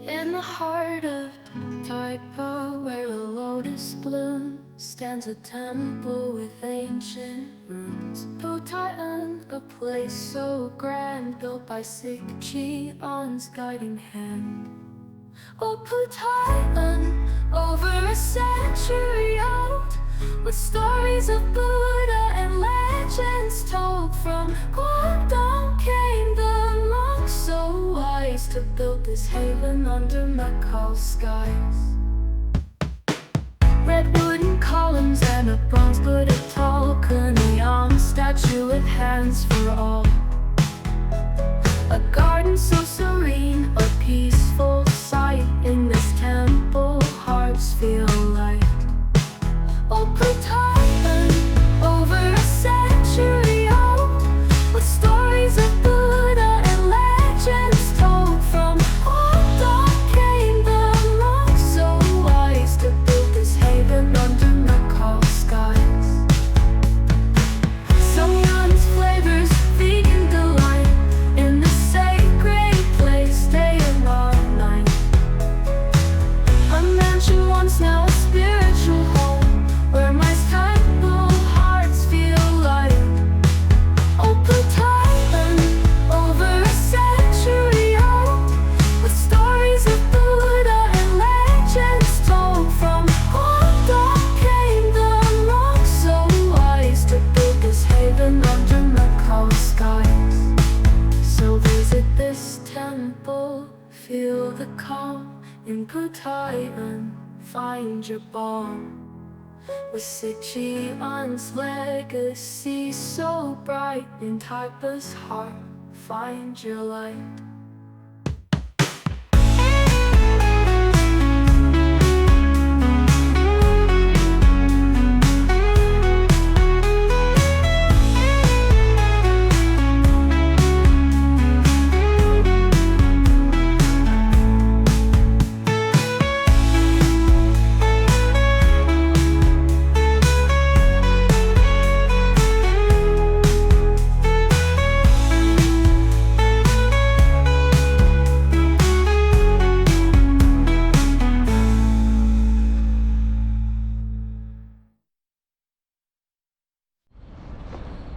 In the heart of Taipa, where a lotus blooms, stands a temple with ancient roots. Pou Tai Un, a place so grand, built by Qian's guiding hand. Oh, Pou Tai Un, over a century old, with stories of Buddha and legends told. From Guangdong came the monks so wise to build this haven under Macau skies. Red wooden columns and a bronze Buddha tall, Kunyang statue with hands for all. A garden so serene, a peaceful sight. In this temple, hearts feel light. Oh, Pou Tai Un, over a century old, with stories of Buddha and legends told. From Guangdong came the monks so wise to build this haven under Macau skies. Someone's flavors, vegan delight, in the sacred place day and night. A mansion once, now a spiritual home, where my temple hearts feel light. Oh, Pou Tai Un, over a century old, with stories of Buddha and legends told. From Guangdong came the monks so wise to build this haven under Macau skies. So visit this temple, feel the calm. In Pou Tai Un, find your balm. With Qian's legacy so bright, in Taipa's heart, find your light.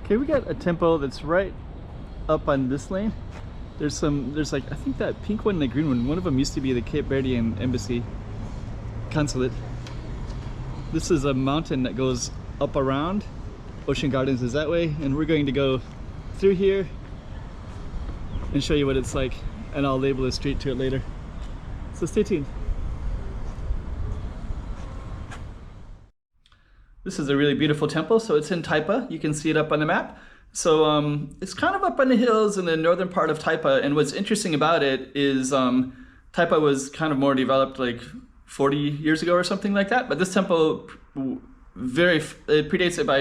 Okay, we got a temple that's right up on this lane. There's like, I think that pink one and the green one, one of them used to be the Cape Verdean Embassy Consulate. This is a mountain that goes up around. Ocean Gardens is that way, and we're going to go through here and show you what it's like, and I'll label a street to it later. So stay tuned. This is a really beautiful temple. So it's in Taipa. You can see it up on the map. So it's kind of up on the hills in the northern part of Taipa. And what's interesting about it is Taipa was kind of more developed like 40 years ago or something like that. But this temple, it predates it by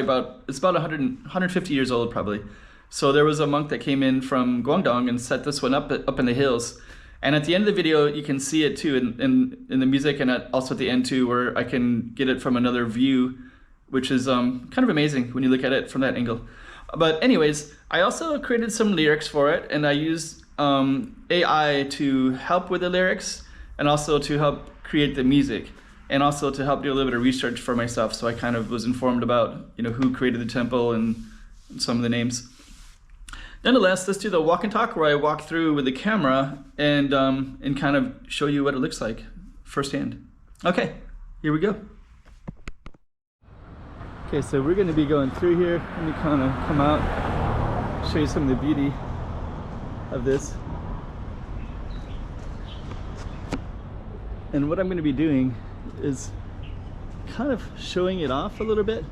it's about 150 years old probably. So there was a monk that came in from Guangdong and set this one up in the hills. And at the end of the video, you can see it too in the music, and also at the end too, where I can get it from another view, which is kind of amazing when you look at it from that angle. But anyways, I also created some lyrics for it, and I used AI to help with the lyrics, and also to help create the music, and also to help do a little bit of research for myself. So I kind of was informed about, you know, who created the temple and some of the names. Nonetheless, let's do the walk and talk, where I walk through with the camera and kind of show you what it looks like firsthand. Okay, here we go. Okay, so we're going to be going through here. Let me kind of come out, show you some of the beauty of this. And what I'm going to be doing is kind of showing it off a little bit,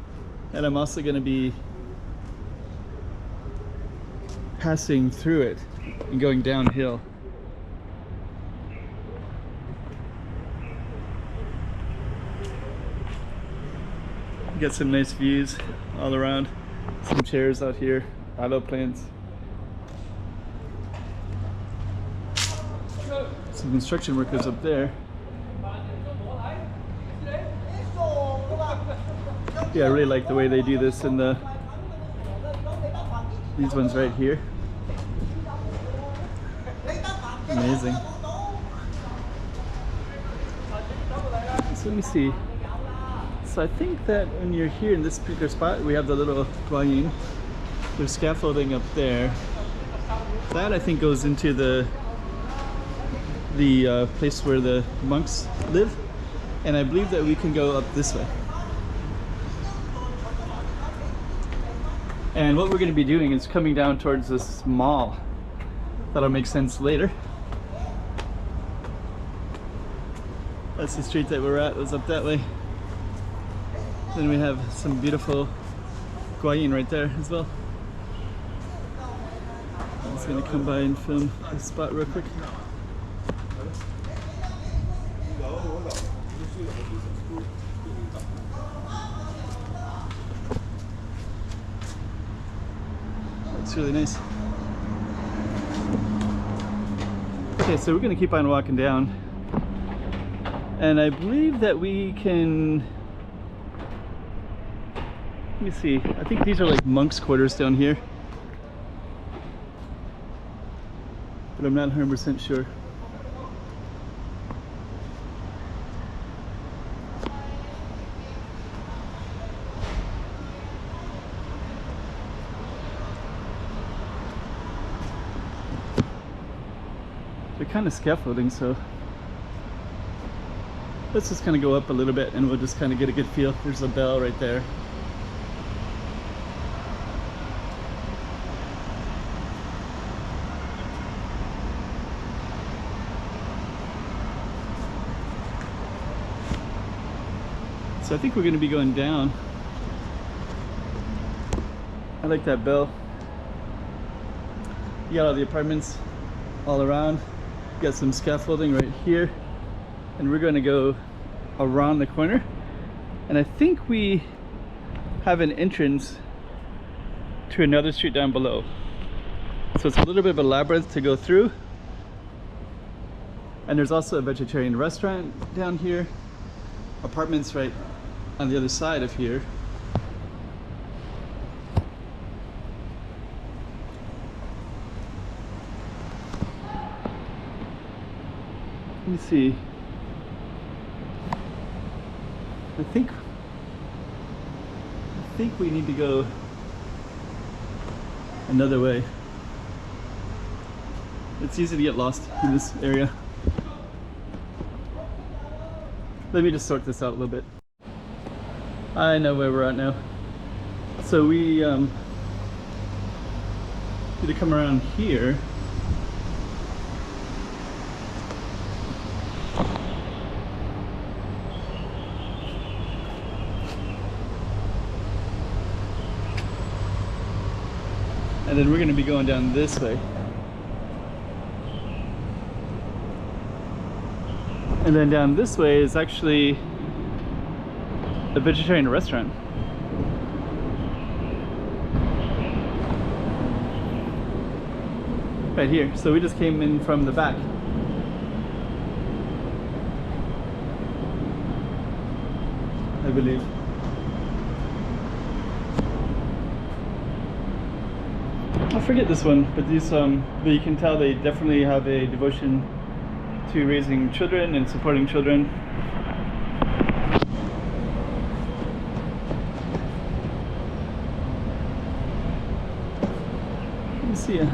and I'm also going to be passing through it and going downhill. Got some nice views all around. Some chairs out here, aloe plants. Some construction workers up there. Yeah, I really like the way they do this in these ones right here. Amazing. So let me see. So I think that when you're here in this particular spot, we have the little guanyin. There's scaffolding up there. That I think goes into the place where the monks live, and I believe that we can go up this way. And what we're going to be doing is coming down towards this mall. That'll make sense later. That's the street that we're at. It was up that way. Then we have some beautiful guanyin right there as well. I'm just going to come by and film this spot real quick. It's really nice. Okay, so we're going to keep on walking down, and I believe that we can, let me see, I think these are like monks' quarters down here, but I'm not 100% sure. They're kind of scaffolding, so let's just kind of go up a little bit and we'll just kind of get a good feel. There's a bell right there. So I think we're going to be going down. I like that bell. You got all the apartments all around. Got some scaffolding right here, and we're going to go around the corner, and I think we have an entrance to another street down below. So it's a little bit of a labyrinth to go through, and there's also a vegetarian restaurant down here, apartments right on the other side of here. Let me see. I think we need to go another way. It's easy to get lost in this area. Let me just sort this out a little bit. I know where we're at now. So we need to come around here. And then we're going to be going down this way. And then down this way is actually a vegetarian restaurant. Right here. So we just came in from the back. I believe. I forget this one, but these but you can tell they definitely have a devotion to raising children and supporting children. Let me see. I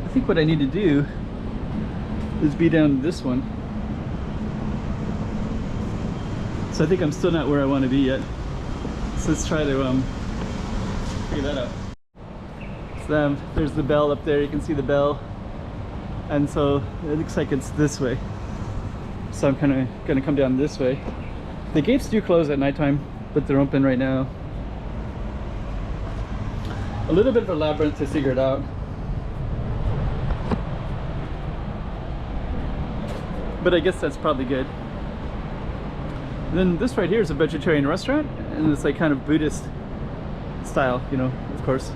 think what I need to do is be down this one. So I think I'm still not where I want to be yet. So let's try to figure that out. So there's the bell up there, you can see the bell, and so it looks like it's this way. So I'm kind of going to come down this way. The gates do close at nighttime, but they're open right now. A little bit of a labyrinth to figure it out, but I guess that's probably good. And then this right here is a vegetarian restaurant, and it's like kind of Buddhist style, you know, of course.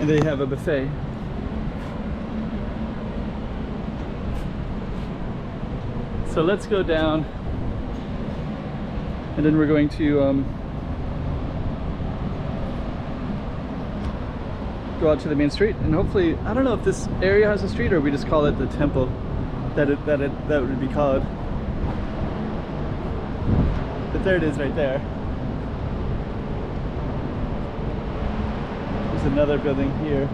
And they have a buffet. So let's go down, and then we're going to go out to the main street, and hopefully, I don't know if this area has a street or we just call it the temple that would be called. But there it is right there. There's another building here.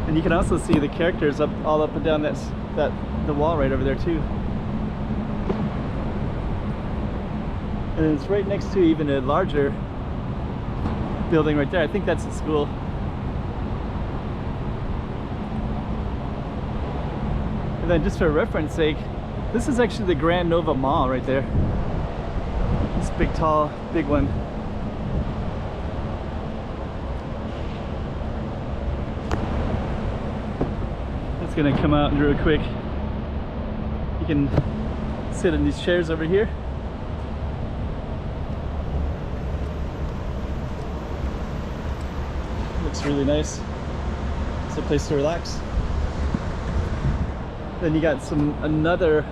And you can also see the characters all up and down the wall right over there too. And it's right next to even a larger building right there. I think that's a school. And then just for reference sake, this is actually the Grand Nova Mall right there. This big, tall, big one. It's gonna come out real quick. You can sit in these chairs over here. Looks really nice. It's a place to relax. Then you got another,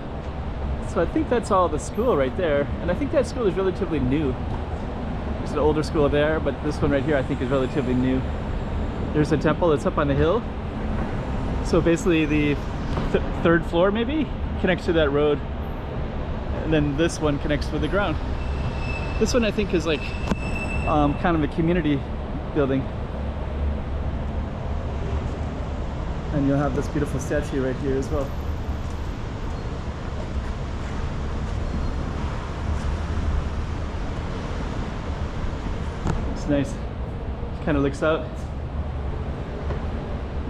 so I think that's all the school right there. And I think that school is relatively new. There's an older school there, but this one right here I think is relatively new. There's a temple that's up on the hill. So basically the third floor maybe connects to that road. And then this one connects with the ground. This one I think is like kind of a community building. And you'll have this beautiful statue right here as well. It's nice. It kind of looks out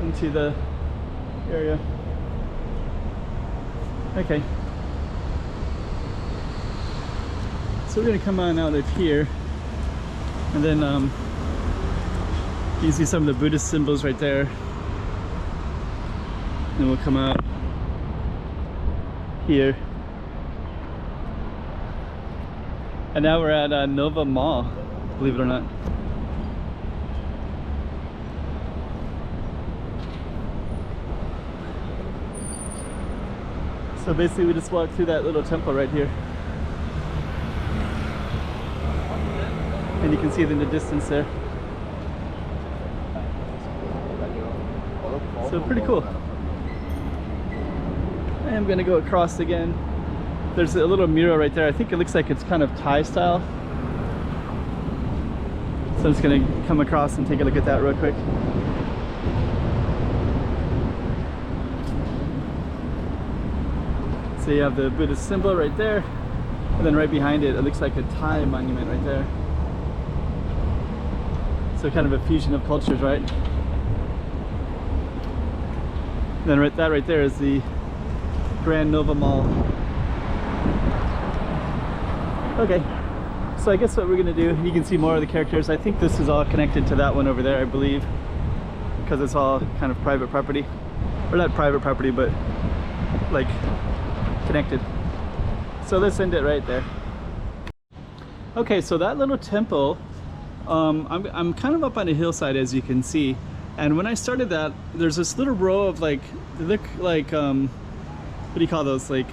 into the area. Okay. So we're gonna come on out of here, and then you can see some of the Buddhist symbols right there. Then we'll come out here. And now we're at Nova Mall, believe it or not. So basically we just walked through that little temple right here. And you can see it in the distance there. So pretty cool. I'm gonna go across again. There's a little mural right there. I think it looks like it's kind of Thai style. So I'm just gonna come across and take a look at that real quick. So you have the Buddhist symbol right there, and then right behind it, it looks like a Thai monument right there. So kind of a fusion of cultures, right? And then that right there is the Grand Nova Mall. Okay, so I guess what we're gonna do, you can see more of the characters. I think this is all connected to that one over there, I believe, because it's all kind of private property. Or not private property, but like connected. So let's end it right there. Okay, so that little temple, I'm kind of up on a hillside, as you can see. And when I started that, there's this little row of like, they look like, what do you call those? Like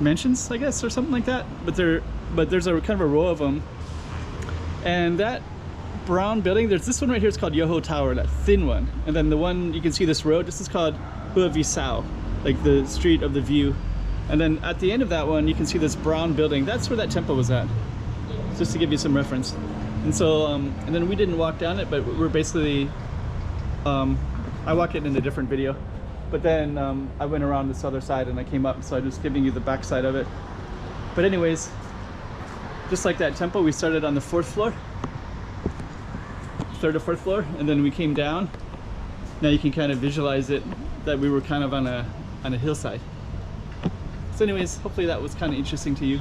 mansions, I guess, or something like that. But there's a kind of a row of them. And that brown building, there's this one right here, it's called Yoho Tower, that thin one. And then the one, you can see this road, this is called Hua Visao, like the street of the view. And then at the end of that one, you can see this brown building. That's where that temple was at, just to give you some reference. And so, and then we didn't walk down it, but we're basically, I walked it in a different video. But then I went around this other side and I came up, so I'm just giving you the back side of it. But anyways, just like that temple, we started on the 4th floor, 3rd or 4th floor, and then we came down. Now you can kind of visualize it, that we were kind of on a hillside. So anyways, hopefully that was kind of interesting to you.